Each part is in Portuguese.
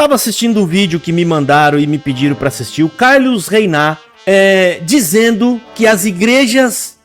tava assistindo um vídeo que me mandaram e me pediram para assistir, o Carlos Reinart, dizendo que as igrejas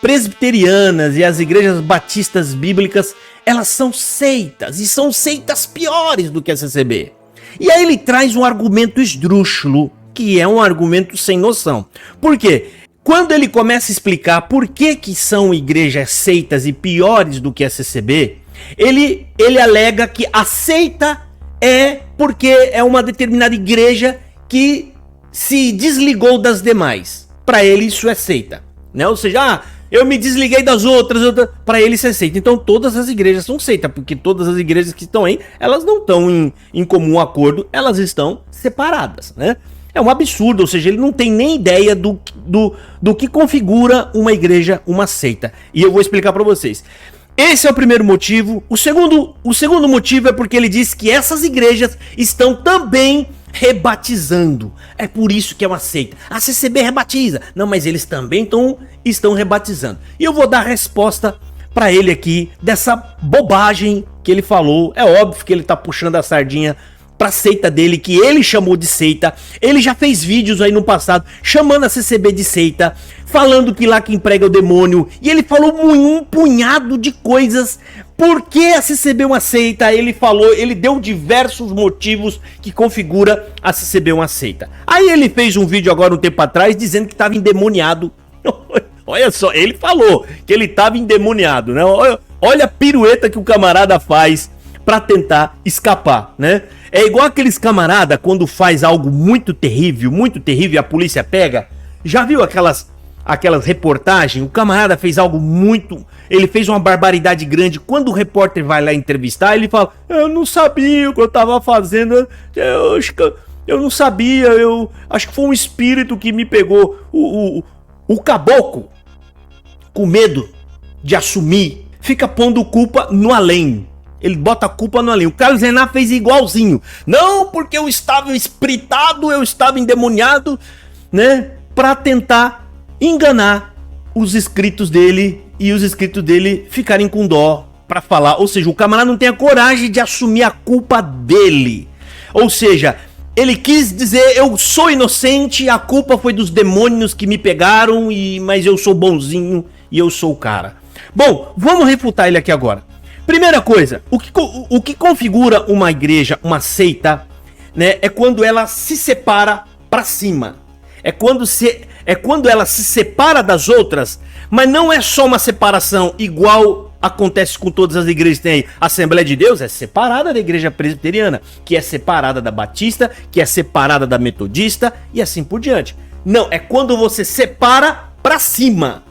presbiterianas e as igrejas batistas bíblicas, elas são seitas, e são seitas piores do que a CCB. E aí ele traz um argumento esdrúxulo, que é um argumento sem noção. Por quê? Quando ele começa a explicar por que são igrejas seitas e piores do que a CCB, ele alega que a seita é porque é uma determinada igreja que se desligou das demais. Para ele isso é seita, né? Ou seja, eu me desliguei das outras, para ele isso é seita. Então todas as igrejas são seita, porque todas as igrejas que estão aí, elas não estão em comum acordo, elas estão separadas, né? É um absurdo, ou seja, ele não tem nem ideia do que configura uma igreja, uma seita. E eu vou explicar para vocês. Esse é o primeiro motivo. O segundo motivo é porque ele diz que essas igrejas estão também rebatizando. É por isso que é uma seita. A CCB rebatiza. Não, mas eles também estão rebatizando. E eu vou dar a resposta para ele aqui dessa bobagem que ele falou. É óbvio que ele tá puxando a sardinha pra seita dele, que ele chamou de seita. Ele já fez vídeos aí no passado chamando a CCB de seita, falando que lá quem prega é o demônio, e ele falou um punhado de coisas. Por que a CCB é uma seita? Ele deu diversos motivos que configura a CCB uma seita. Aí ele fez um vídeo agora um tempo atrás dizendo que estava endemoniado. Olha só, ele falou que ele estava endemoniado, né? Olha a pirueta que o camarada faz para tentar escapar, né? É igual aqueles camarada quando faz algo muito terrível e a polícia pega. Já viu aquelas reportagens? O camarada fez algo ele fez uma barbaridade grande. Quando o repórter vai lá entrevistar, ele fala: eu não sabia o que eu tava fazendo, eu não sabia, eu acho que foi um espírito que me pegou. O caboclo, com medo de assumir, fica pondo culpa no além. Ele bota a culpa no além. O Carlos Reinart fez igualzinho. Não, porque eu estava espritado, eu estava endemoniado, né? Pra tentar enganar os inscritos dele e os inscritos dele ficarem com dó pra falar. Ou seja, o camarada não tem a coragem de assumir a culpa dele. Ou seja, ele quis dizer: eu sou inocente, a culpa foi dos demônios que me pegaram, mas eu sou bonzinho e eu sou o cara. Bom, vamos refutar ele aqui agora. Primeira coisa, o que configura uma igreja, uma seita, né, é quando ela se separa para cima. É quando ela se separa das outras, mas não é só uma separação igual acontece com todas as igrejas que tem aí. A Assembleia de Deus é separada da igreja presbiteriana, que é separada da batista, que é separada da metodista e assim por diante. Não, é quando você separa para cima.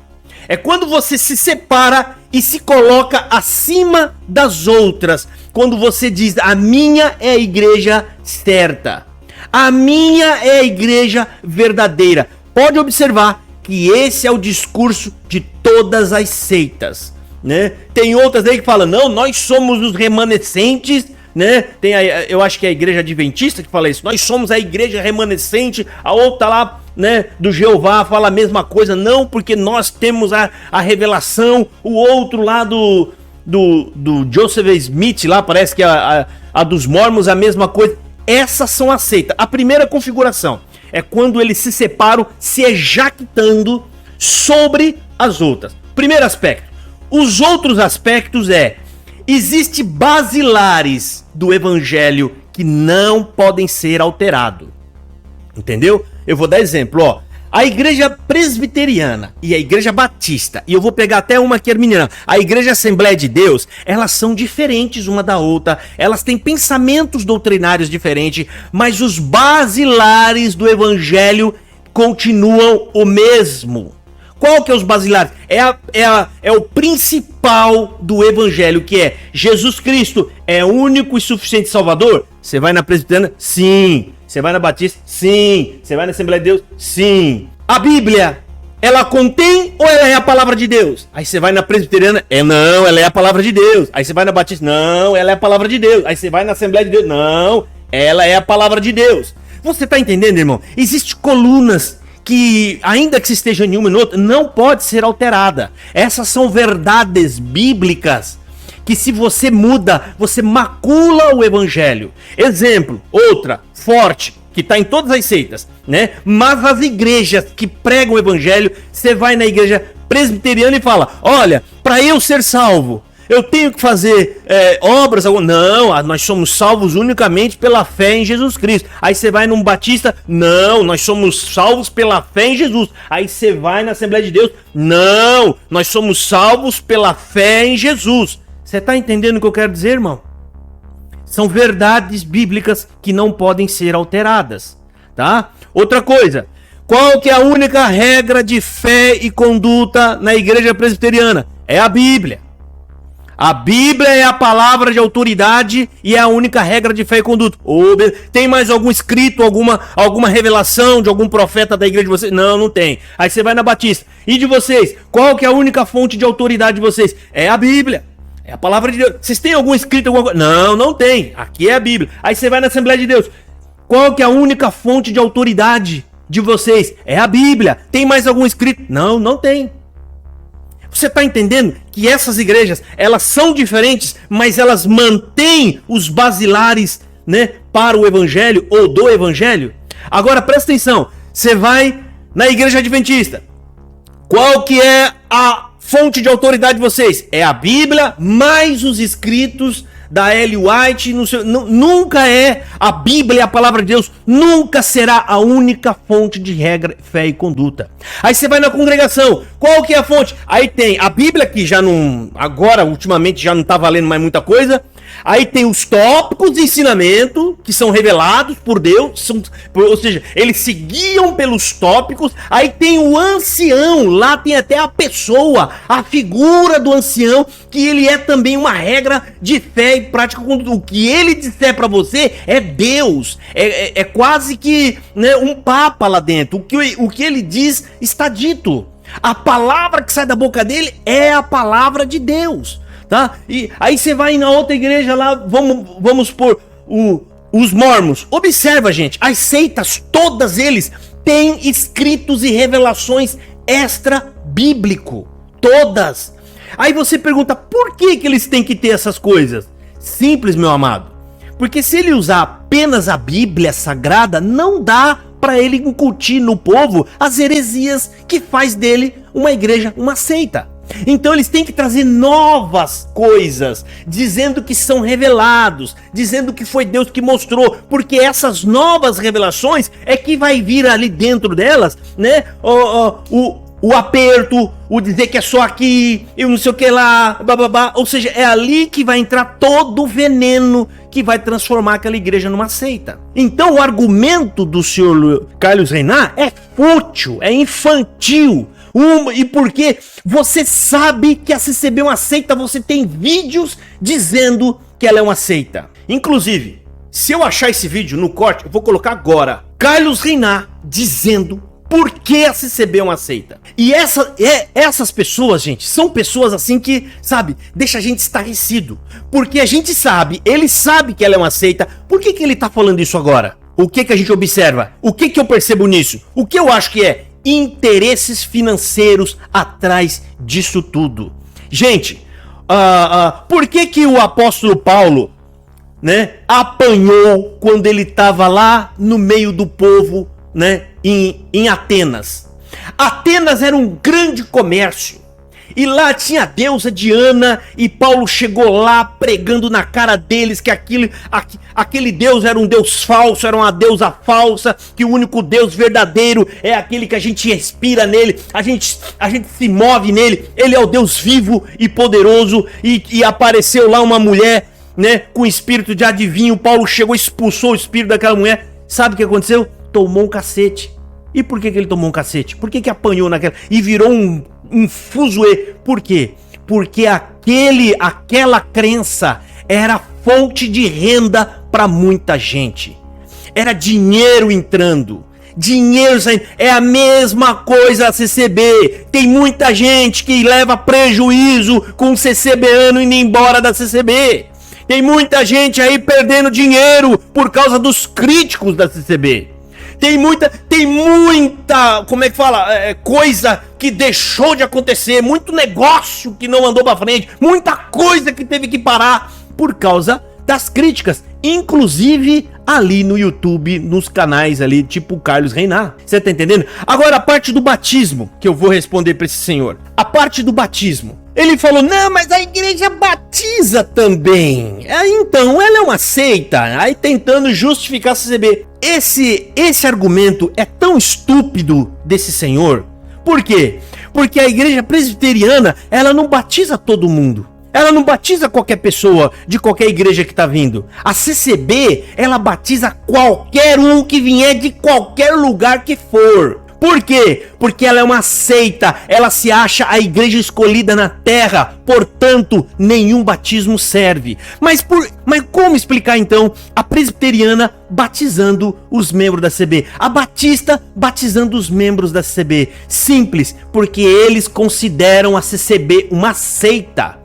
É quando você se separa e se coloca acima das outras. Quando você diz: a minha é a igreja certa. A minha é a igreja verdadeira. Pode observar que esse é o discurso de todas as seitas, né? Tem outras aí que falam: não, nós somos os remanescentes, né? Tem eu acho que é a igreja adventista que fala isso. Nós somos a igreja remanescente. A outra lá, né, do Jeová, fala a mesma coisa. Não, porque nós temos a revelação. O outro lá do Joseph Smith lá, parece que a dos Mormons, a mesma coisa. Essas são as seitas. A primeira configuração é quando eles se separam, se ejactando sobre as outras. Primeiro aspecto. Os outros aspectos existe basilares do evangelho que não podem ser alterados. Entendeu? Eu vou dar exemplo, ó. A igreja presbiteriana e a igreja batista, e eu vou pegar até uma que é arminiana, a igreja Assembleia de Deus, elas são diferentes uma da outra, elas têm pensamentos doutrinários diferentes, mas os basilares do evangelho continuam o mesmo. Qual que é os basilares? É o principal do evangelho, que é Jesus Cristo é único e suficiente Salvador. Você vai na presbiteriana? Sim. Você vai na batista? Sim. Você vai na Assembleia de Deus? Sim. A Bíblia, ela contém ou ela é a palavra de Deus? Aí você vai na presbiteriana? Não, ela é a palavra de Deus. Aí você vai na batista? Não, ela é a palavra de Deus. Aí você vai na Assembleia de Deus? Não, ela é a palavra de Deus. Você tá entendendo, irmão? Existem colunas que, ainda que se esteja em uma e outra, não pode ser alterada. Essas são verdades bíblicas que se você muda, você macula o evangelho. Exemplo, outra, forte, que está em todas as seitas, né? Mas as igrejas que pregam o evangelho, você vai na igreja presbiteriana e fala, olha, para eu ser salvo, eu tenho que fazer obras? Não, nós somos salvos unicamente pela fé em Jesus Cristo. Aí você vai num batista, não, nós somos salvos pela fé em Jesus. Aí você vai na Assembleia de Deus, não, nós somos salvos pela fé em Jesus. Você está entendendo o que eu quero dizer, irmão? São verdades bíblicas que não podem ser alteradas, tá? Outra coisa, qual que é a única regra de fé e conduta na igreja presbiteriana? É a Bíblia. A Bíblia é a palavra de autoridade e é a única regra de fé e conduta. Tem mais algum escrito, alguma revelação de algum profeta da igreja de vocês? Não, não tem. Aí você vai na Batista. E de vocês? Qual que é a única fonte de autoridade de vocês? É a Bíblia. É a palavra de Deus. Vocês têm algum escrito, alguma coisa? Não, não tem. Aqui é a Bíblia. Aí você vai na Assembleia de Deus. Qual que é a única fonte de autoridade de vocês? É a Bíblia. Tem mais algum escrito? Não, não tem. Você está entendendo que essas igrejas, elas são diferentes, mas elas mantêm os basilares, né, para o evangelho ou do evangelho? Agora presta atenção, você vai na igreja adventista. Qual que é a fonte de autoridade de vocês? É a Bíblia, mais os escritos da Ellen White, nunca é a Bíblia, a palavra de Deus, nunca será a única fonte de regra, fé e conduta. Aí você vai na congregação, qual que é a fonte? Aí tem a Bíblia, que já não, agora, ultimamente, já não tá valendo mais muita coisa. Aí tem os tópicos de ensinamento, que são revelados por Deus, ou seja, eles se guiam pelos tópicos. Aí tem o ancião, lá tem até a pessoa, a figura do ancião, que ele é também uma regra de fé e prática. O que ele disser para você é Deus, é quase que, né, um papa lá dentro. O que ele diz está dito. A palavra que sai da boca dele é a palavra de Deus. Tá? E aí você vai na outra igreja lá, vamos por os mormons. Observa, gente, as seitas, todas eles têm escritos e revelações extra-bíblico. Todas. Aí você pergunta, por que eles têm que ter essas coisas? Simples, meu amado. Porque se ele usar apenas a Bíblia Sagrada, não dá para ele incutir no povo as heresias que faz dele uma igreja, uma seita. Então eles têm que trazer novas coisas, dizendo que são revelados, dizendo que foi Deus que mostrou, porque essas novas revelações é que vai vir ali dentro delas, né? O aperto, o dizer que é só aqui, eu não sei o que lá, bababá. Ou seja, é ali que vai entrar todo o veneno que vai transformar aquela igreja numa seita. Então o argumento do senhor Carlos Reinart é fútil, é infantil. E porque você sabe que a CCB é uma seita, você tem vídeos dizendo que ela é uma seita. Inclusive, se eu achar esse vídeo no corte, eu vou colocar agora Carlos Reinart dizendo por que a CCB é uma seita. E essas pessoas, gente, são pessoas assim que, sabe, deixa a gente estarrecido. Porque a gente sabe, ele sabe que ela é uma seita. Por que ele tá falando isso agora? O que a gente observa? O que eu percebo nisso? O que eu acho que é? Interesses financeiros atrás disso tudo. Gente, por que o apóstolo Paulo, né, apanhou quando ele estava lá no meio do povo, né, em Atenas? Atenas era um grande comércio. E lá tinha a deusa Diana, e Paulo chegou lá pregando na cara deles que aquele deus era um deus falso, era uma deusa falsa, que o único Deus verdadeiro é aquele que a gente respira nele, a gente se move nele, ele é o Deus vivo e poderoso, e apareceu lá uma mulher, né, com espírito de adivinho. Paulo chegou, expulsou o espírito daquela mulher. Sabe o que aconteceu? Tomou um cacete. E por que ele tomou um cacete? Por que apanhou naquela... E virou um fuzuê. Por quê? Porque aquela crença era fonte de renda para muita gente. Era dinheiro entrando, dinheiro saindo. É a mesma coisa a CCB. Tem muita gente que leva prejuízo com o CCBano indo embora da CCB. Tem muita gente aí perdendo dinheiro por causa dos críticos da CCB. Tem muita, como é que fala? Coisa que deixou de acontecer, muito negócio que não andou pra frente, muita coisa que teve que parar por causa das críticas, inclusive ali no YouTube, nos canais ali, tipo o Carlos Reinart. Você tá entendendo? Agora a parte do batismo, que eu vou responder pra esse senhor. A parte do batismo. Ele falou, não, mas a igreja batiza também. Então, ela é uma seita. Aí tentando justificar a CCB. Esse argumento é tão estúpido desse senhor. Por quê? Porque a igreja presbiteriana, ela não batiza todo mundo. Ela não batiza qualquer pessoa de qualquer igreja que tá vindo. A CCB, ela batiza qualquer um que vier de qualquer lugar que for. Por quê? Porque ela é uma seita, ela se acha a igreja escolhida na terra, portanto, nenhum batismo serve. Mas como explicar então a presbiteriana batizando os membros da CCB? A batista batizando os membros da CCB? Simples, porque eles consideram a CCB uma seita.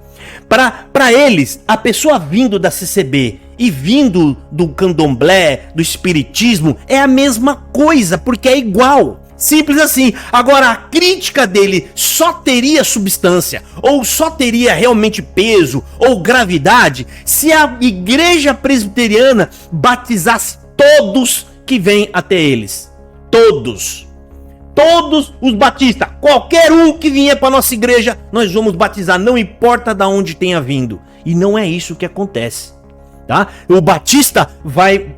Para eles, a pessoa vindo da CCB e vindo do candomblé, do espiritismo, é a mesma coisa, porque é igual. Simples assim. Agora, a crítica dele só teria substância, ou só teria realmente peso, ou gravidade, se a igreja presbiteriana batizasse todos que vêm até eles. Todos os batistas, qualquer um que vier para nossa igreja, nós vamos batizar, não importa de onde tenha vindo. E não é isso que acontece, tá? O batista vai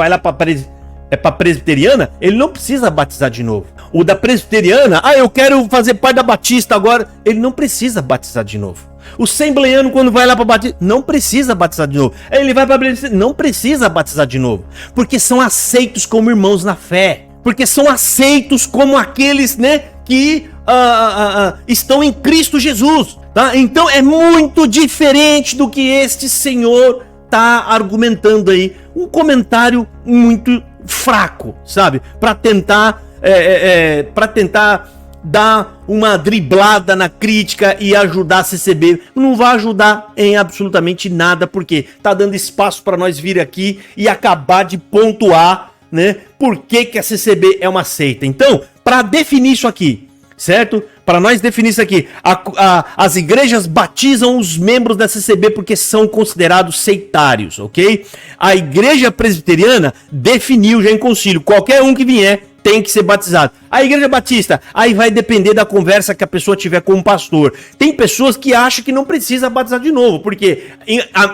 lá para presbiteriana, ele não precisa batizar de novo. O da presbiteriana, eu quero fazer parte da batista agora, ele não precisa batizar de novo. O assembleiano, quando vai lá para batizar, não precisa batizar de novo. Ele vai para presbiteriana, não precisa batizar de novo, porque são aceitos como irmãos na fé. Porque são aceitos como aqueles, né, que estão em Cristo Jesus, tá? Então é muito diferente do que este senhor tá argumentando aí. Um comentário muito fraco, sabe? Para tentar dar uma driblada na crítica e ajudar a CCB. Não vai ajudar em absolutamente nada, porque tá dando espaço para nós vir aqui e acabar de pontuar, né? Por que a CCB é uma seita? Então, para definir isso aqui, certo? Para nós definir isso aqui, as igrejas batizam os membros da CCB porque são considerados seitários, ok? A igreja presbiteriana definiu já em concílio, qualquer um que vier tem que ser batizado. A igreja batista, aí vai depender da conversa que a pessoa tiver com o pastor. Tem pessoas que acham que não precisa batizar de novo, porque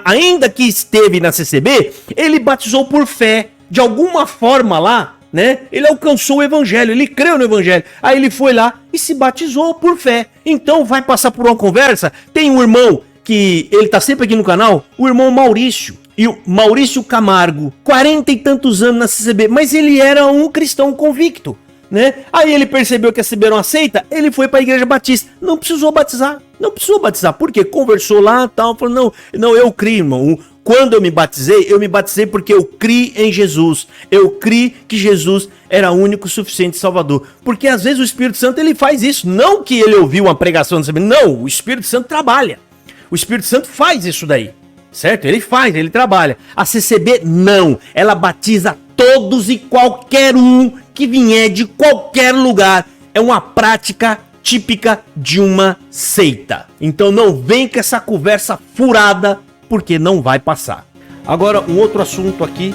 ainda que esteve na CCB, ele batizou por fé. De alguma forma lá, né? Ele alcançou o evangelho, ele creu no evangelho. Aí ele foi lá e se batizou por fé. Então vai passar por uma conversa. Tem um irmão que ele tá sempre aqui no canal, o irmão Maurício. E o Maurício Camargo, 40 e tantos anos na CCB, mas ele era um cristão convicto, né? Aí ele percebeu que a CCB não aceita, ele foi para a igreja batista. Não precisou batizar. Porque conversou lá e tal, falou, não, eu criei, irmão. Quando eu me batizei porque eu criei em Jesus. Eu criei que Jesus era único, suficiente Salvador. Porque às vezes o Espírito Santo ele faz isso. Não que ele ouviu uma pregação, não, o Espírito Santo trabalha. O Espírito Santo faz isso daí, certo? Ele trabalha. A CCB não, ela batiza todos e qualquer um que vier de qualquer lugar. É uma prática típica de uma seita. Então não vem com essa conversa furada, porque não vai passar. Agora, um outro assunto aqui